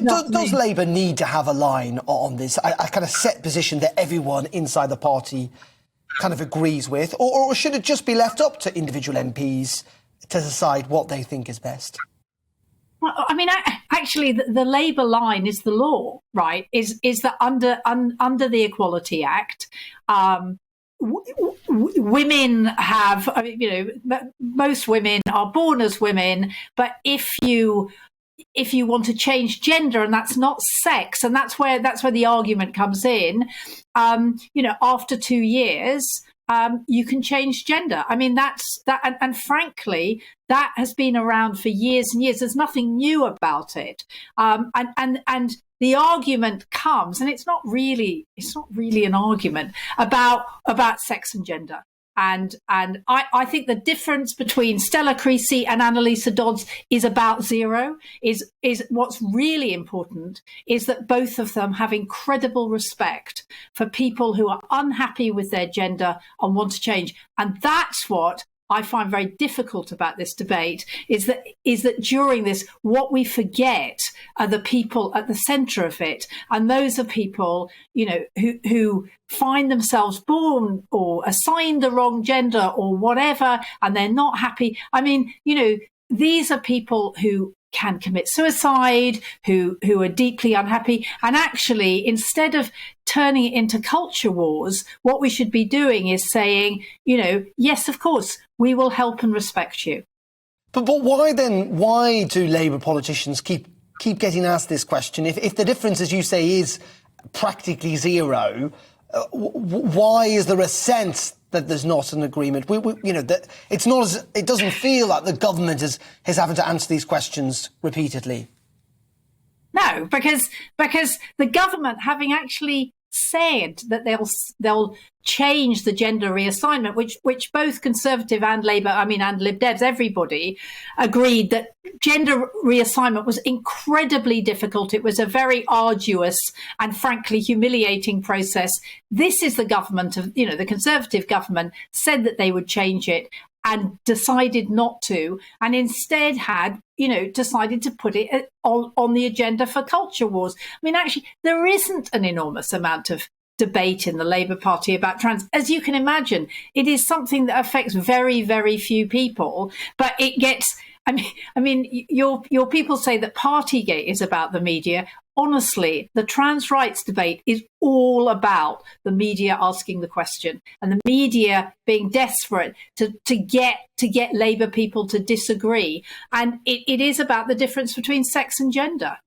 Does Labour need to have a line on this, a kind of set position that everyone inside the party kind of agrees with, or should it just be left up to individual MPs to decide what they think is best? Well, I mean, actually, the Labour line is the law, right? Is that under the Equality Act, women have, I mean, you know, most women are born as women, but if you want to change gender, and that's not sex, and that's where the argument comes in, you know, after 2 years, you can change gender. I mean, that's that, and frankly, that has been around for years and years. There's nothing new about it. And the argument comes, and it's not really an argument about sex and gender. And I think the difference between Stella Creasy and Annalisa Dodds is about zero. Is what's really important is that both of them have incredible respect for people who are unhappy with their gender and want to change. And that's what I find very difficult about this debate, is that during this, what we forget are the people at the centre of it, and those are people, you know, who find themselves born or assigned the wrong gender or whatever, and they're not happy. I mean, you know, these are people who can commit suicide, who are deeply unhappy. And actually, instead of turning it into culture wars, what we should be doing is saying, you know, yes, of course, we will help and respect you. But why then? Why do Labour politicians keep getting asked this question? If the difference, as you say, is practically zero, why is there a sense that there's not an agreement? You know, that it's not as, it doesn't feel like the government is having to answer these questions repeatedly. No, because the government, having actually said that they'll change the gender reassignment, which both Conservative and Labour, I mean, and Lib Devs, everybody agreed that gender reassignment was incredibly difficult. It was a very arduous and frankly humiliating process. This is the government of, you know, the Conservative government said that they would change it and decided not to, and instead had, you know, decided to put it on the agenda for culture wars. I mean, actually, there isn't an enormous amount of debate in the Labour Party about trans. As you can imagine, it is something that affects very, very few people, but it gets, I mean, your people say that Partygate is about the media. Honestly, the trans rights debate is all about the media asking the question and the media being desperate to get Labour people to disagree. And it is about the difference between sex and gender.